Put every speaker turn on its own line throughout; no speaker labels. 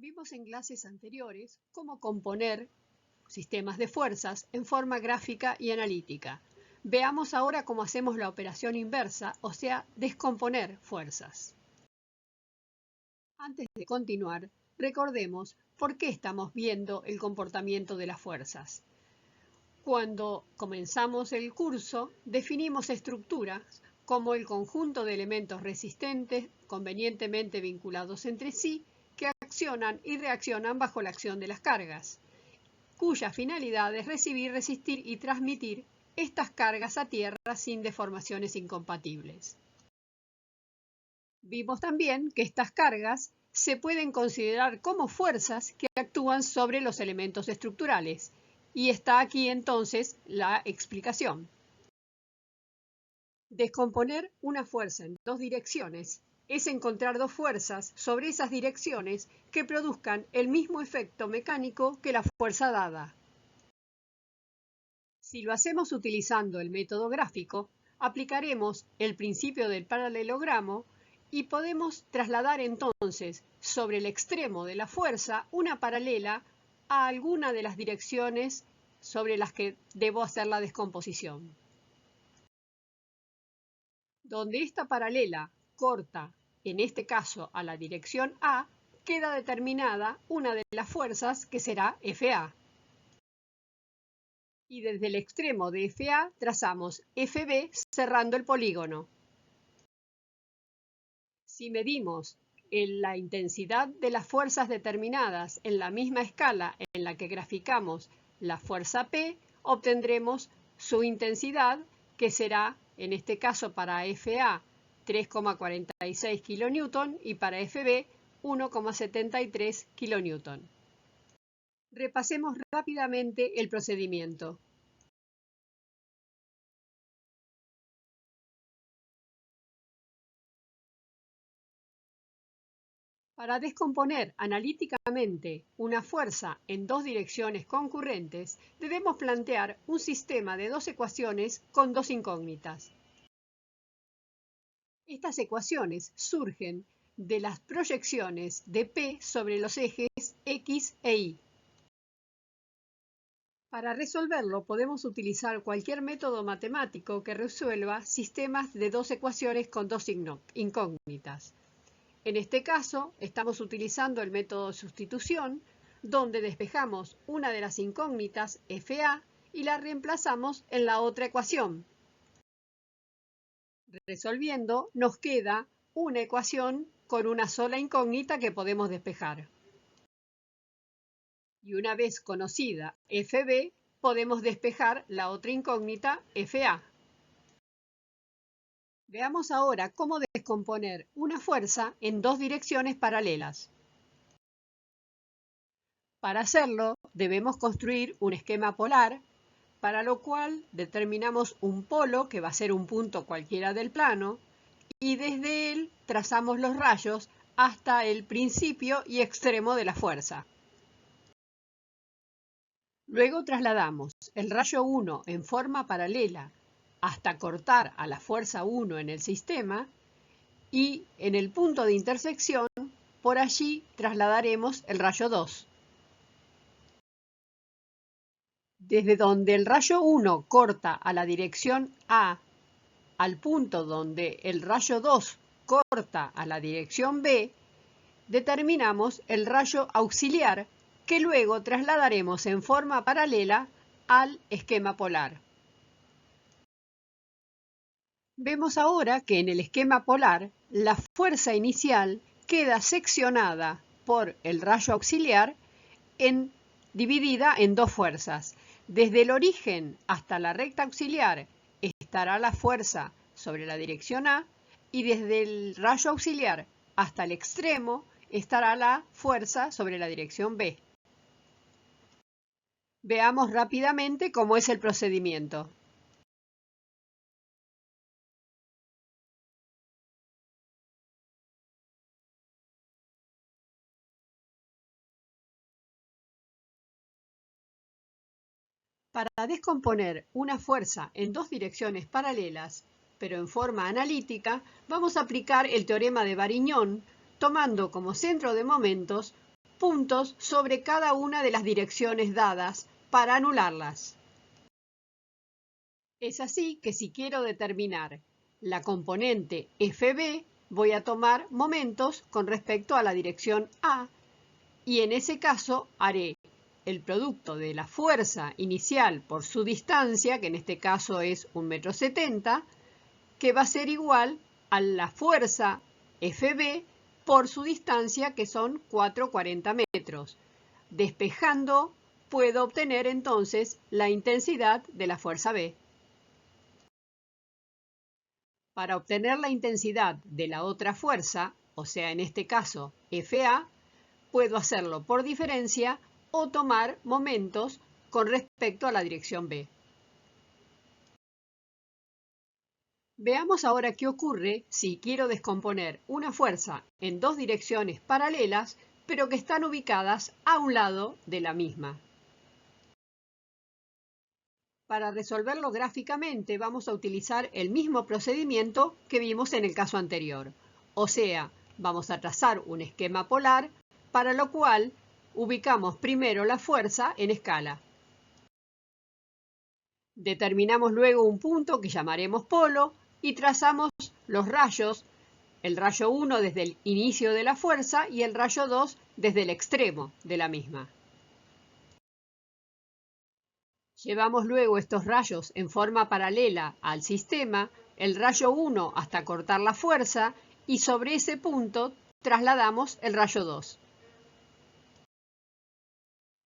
Vimos en clases anteriores cómo componer sistemas de fuerzas en forma gráfica y analítica. Veamos ahora cómo hacemos la operación inversa, o sea, descomponer fuerzas. Antes de continuar, recordemos por qué estamos viendo el comportamiento de las fuerzas. Cuando comenzamos el curso, definimos estructuras como el conjunto de elementos resistentes convenientemente vinculados entre sí que accionan y reaccionan bajo la acción de las cargas, cuya finalidad es recibir, resistir y transmitir estas cargas a tierra sin deformaciones incompatibles. Vimos también que estas cargas se pueden considerar como fuerzas que actúan sobre los elementos estructurales, y está aquí entonces la explicación. Descomponer una fuerza en dos direcciones es encontrar dos fuerzas sobre esas direcciones que produzcan el mismo efecto mecánico que la fuerza dada. Si lo hacemos utilizando el método gráfico, aplicaremos el principio del paralelogramo y podemos trasladar entonces sobre el extremo de la fuerza una paralela a alguna de las direcciones sobre las que debo hacer la descomposición. Donde esta paralela corta, en este caso a la dirección A, queda determinada una de las fuerzas que será FA. Y desde el extremo de FA trazamos FB cerrando el polígono. Si medimos la intensidad de las fuerzas determinadas en la misma escala en la que graficamos la fuerza P, obtendremos su intensidad, que será, en este caso para FA, 3,46 kN y para FB, 1,73 kN. Repasemos rápidamente el procedimiento. Para descomponer analíticamente una fuerza en dos direcciones concurrentes, debemos plantear un sistema de dos ecuaciones con dos incógnitas. Estas ecuaciones surgen de las proyecciones de P sobre los ejes X e Y. Para resolverlo podemos utilizar cualquier método matemático que resuelva sistemas de dos ecuaciones con dos incógnitas. En este caso, estamos utilizando el método de sustitución, donde despejamos una de las incógnitas FA y la reemplazamos en la otra ecuación. Resolviendo, nos queda una ecuación con una sola incógnita que podemos despejar. Y una vez conocida FB, podemos despejar la otra incógnita FA. Veamos ahora cómo descomponer una fuerza en dos direcciones paralelas. Para hacerlo, debemos construir un esquema polar, para lo cual determinamos un polo, que va a ser un punto cualquiera del plano, y desde él trazamos los rayos hasta el principio y extremo de la fuerza. Luego trasladamos el rayo 1 en forma paralela hasta cortar a la fuerza 1 en el sistema, y en el punto de intersección, por allí trasladaremos el rayo 2. Desde donde el rayo 1 corta a la dirección A al punto donde el rayo 2 corta a la dirección B, determinamos el rayo auxiliar que luego trasladaremos en forma paralela al esquema polar. Vemos ahora que en el esquema polar la fuerza inicial queda seccionada por el rayo auxiliar dividida en dos fuerzas. Desde el origen hasta la recta auxiliar estará la fuerza sobre la dirección A, y desde el rayo auxiliar hasta el extremo estará la fuerza sobre la dirección B. Veamos rápidamente cómo es el procedimiento. Para descomponer una fuerza en dos direcciones paralelas, pero en forma analítica, vamos a aplicar el teorema de Varignón, tomando como centro de momentos puntos sobre cada una de las direcciones dadas para anularlas. Es así que si quiero determinar la componente FB, voy a tomar momentos con respecto a la dirección A, y en ese caso haré el producto de la fuerza inicial por su distancia, que en este caso es 1,70 m, que va a ser igual a la fuerza FB por su distancia, que son 440 metros. Despejando, puedo obtener entonces la intensidad de la fuerza B. Para obtener la intensidad de la otra fuerza, o sea, en este caso FA, puedo hacerlo por diferencia o tomar momentos con respecto a la dirección B. Veamos ahora qué ocurre si quiero descomponer una fuerza en dos direcciones paralelas, pero que están ubicadas a un lado de la misma. Para resolverlo gráficamente vamos a utilizar el mismo procedimiento que vimos en el caso anterior. O sea, vamos a trazar un esquema polar, para lo cual ubicamos primero la fuerza en escala. Determinamos luego un punto que llamaremos polo y trazamos los rayos, el rayo 1 desde el inicio de la fuerza y el rayo 2 desde el extremo de la misma. Llevamos luego estos rayos en forma paralela al sistema, el rayo 1 hasta cortar la fuerza, y sobre ese punto trasladamos el rayo 2.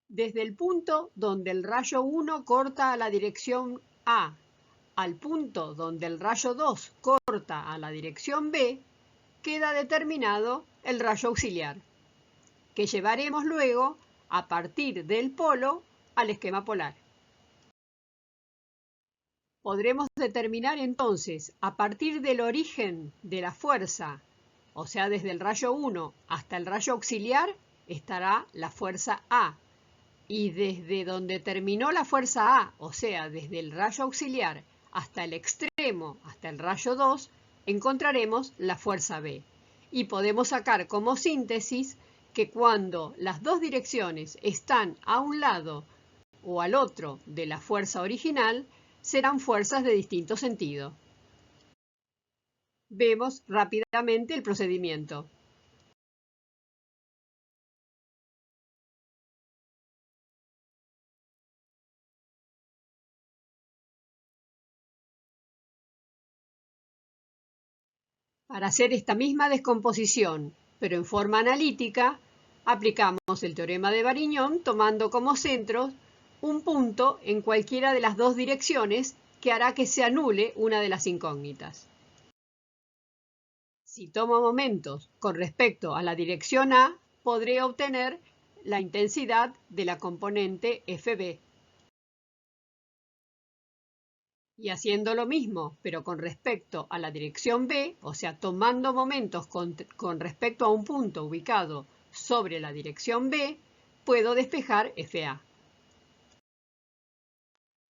Desde el punto donde el rayo 1 corta a la dirección A al punto donde el rayo 2 corta a la dirección B, queda determinado el rayo auxiliar, que llevaremos luego a partir del polo al esquema polar. Podremos determinar entonces, a partir del origen de la fuerza, o sea, desde el rayo 1 hasta el rayo auxiliar, estará la fuerza A. Y desde donde terminó la fuerza A, o sea, desde el rayo auxiliar hasta el extremo, hasta el rayo 2, encontraremos la fuerza B. Y podemos sacar como síntesis que cuando las dos direcciones están a un lado o al otro de la fuerza original, serán fuerzas de distinto sentido. Vemos rápidamente el procedimiento. Para hacer esta misma descomposición, pero en forma analítica, aplicamos el teorema de Varignón tomando como centro un punto en cualquiera de las dos direcciones que hará que se anule una de las incógnitas. Si tomo momentos con respecto a la dirección A, podré obtener la intensidad de la componente FB. Y haciendo lo mismo, pero con respecto a la dirección B, o sea, tomando momentos con respecto a un punto ubicado sobre la dirección B, puedo despejar FA.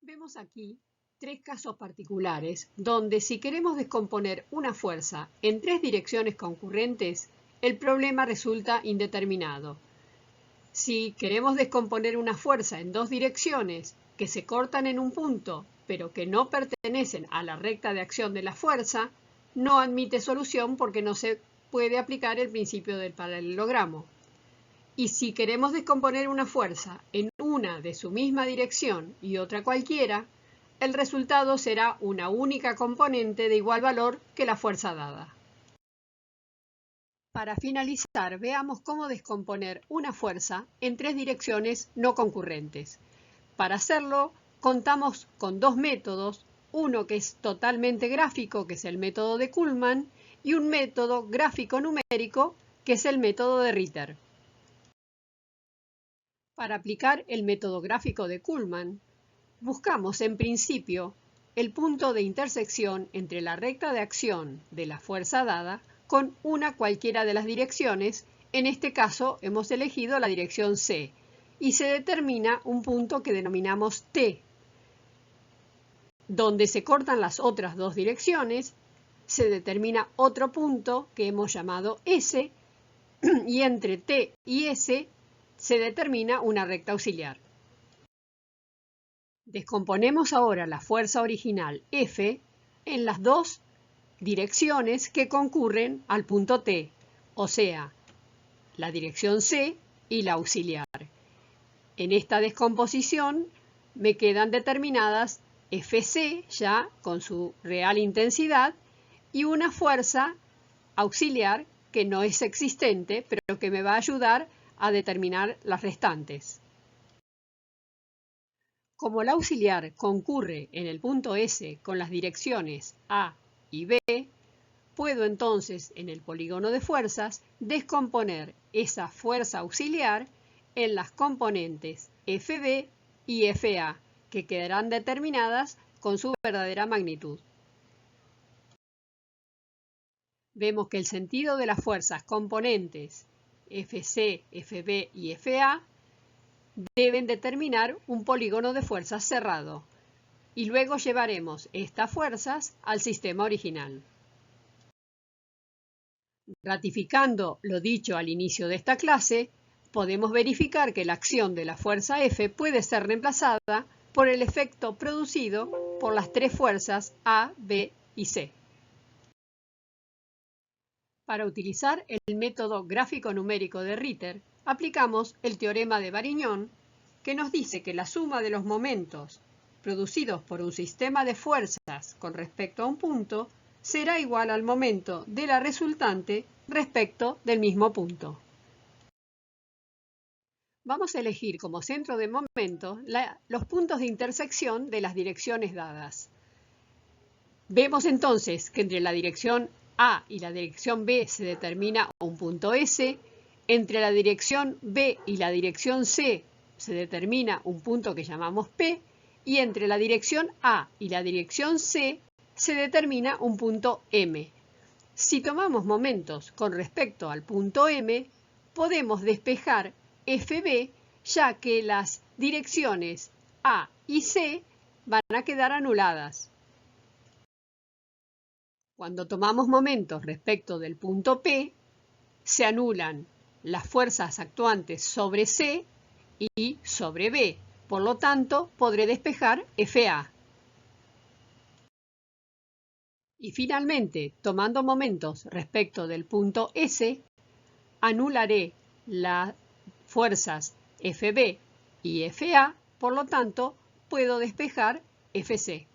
Vemos aquí tres casos particulares donde si queremos descomponer una fuerza en tres direcciones concurrentes, el problema resulta indeterminado. Si queremos descomponer una fuerza en dos direcciones que se cortan en un punto, pero que no pertenecen a la recta de acción de la fuerza, no admite solución porque no se puede aplicar el principio del paralelogramo. Y si queremos descomponer una fuerza en una de su misma dirección y otra cualquiera, el resultado será una única componente de igual valor que la fuerza dada. Para finalizar, veamos cómo descomponer una fuerza en tres direcciones no concurrentes. Para hacerlo, contamos con dos métodos, uno que es totalmente gráfico, que es el método de Kuhlmann, y un método gráfico-numérico, que es el método de Ritter. Para aplicar el método gráfico de Kuhlmann, buscamos en principio el punto de intersección entre la recta de acción de la fuerza dada con una cualquiera de las direcciones. En este caso hemos elegido la dirección C, y se determina un punto que denominamos T. Donde se cortan las otras dos direcciones, se determina otro punto que hemos llamado S, y entre T y S se determina una recta auxiliar. Descomponemos ahora la fuerza original F en las dos direcciones que concurren al punto T, o sea, la dirección C y la auxiliar. En esta descomposición me quedan determinadas Fc ya con su real intensidad y una fuerza auxiliar que no es existente, pero que me va a ayudar a determinar las restantes. Como la auxiliar concurre en el punto S con las direcciones A y B, puedo entonces en el polígono de fuerzas descomponer esa fuerza auxiliar en las componentes Fb y Fa, que quedarán determinadas con su verdadera magnitud. Vemos que el sentido de las fuerzas componentes Fc, Fb y Fa deben determinar un polígono de fuerzas cerrado, y luego llevaremos estas fuerzas al sistema original. Ratificando lo dicho al inicio de esta clase, podemos verificar que la acción de la fuerza F puede ser reemplazada por el efecto producido por las tres fuerzas A, B y C. Para utilizar el método gráfico-numérico de Ritter, aplicamos el teorema de Varignon, que nos dice que la suma de los momentos producidos por un sistema de fuerzas con respecto a un punto será igual al momento de la resultante respecto del mismo punto. Vamos a elegir como centro de momento los puntos de intersección de las direcciones dadas. Vemos entonces que entre la dirección A y la dirección B se determina un punto S, entre la dirección B y la dirección C se determina un punto que llamamos P, y entre la dirección A y la dirección C se determina un punto M. Si tomamos momentos con respecto al punto M, podemos despejar FB, ya que las direcciones A y C van a quedar anuladas. Cuando tomamos momentos respecto del punto P, se anulan las fuerzas actuantes sobre C y sobre B. Por lo tanto, podré despejar FA. Y finalmente, tomando momentos respecto del punto S, anularé las fuerzas FB y FA, por lo tanto, puedo despejar FC.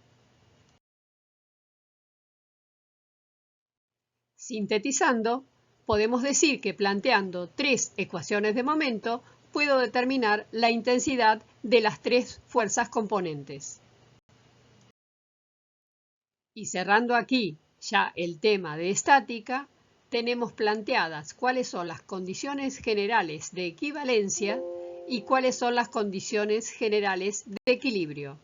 Sintetizando, podemos decir que planteando tres ecuaciones de momento, puedo determinar la intensidad de las tres fuerzas componentes. Y cerrando aquí ya el tema de estática, tenemos planteadas cuáles son las condiciones generales de equivalencia y cuáles son las condiciones generales de equilibrio.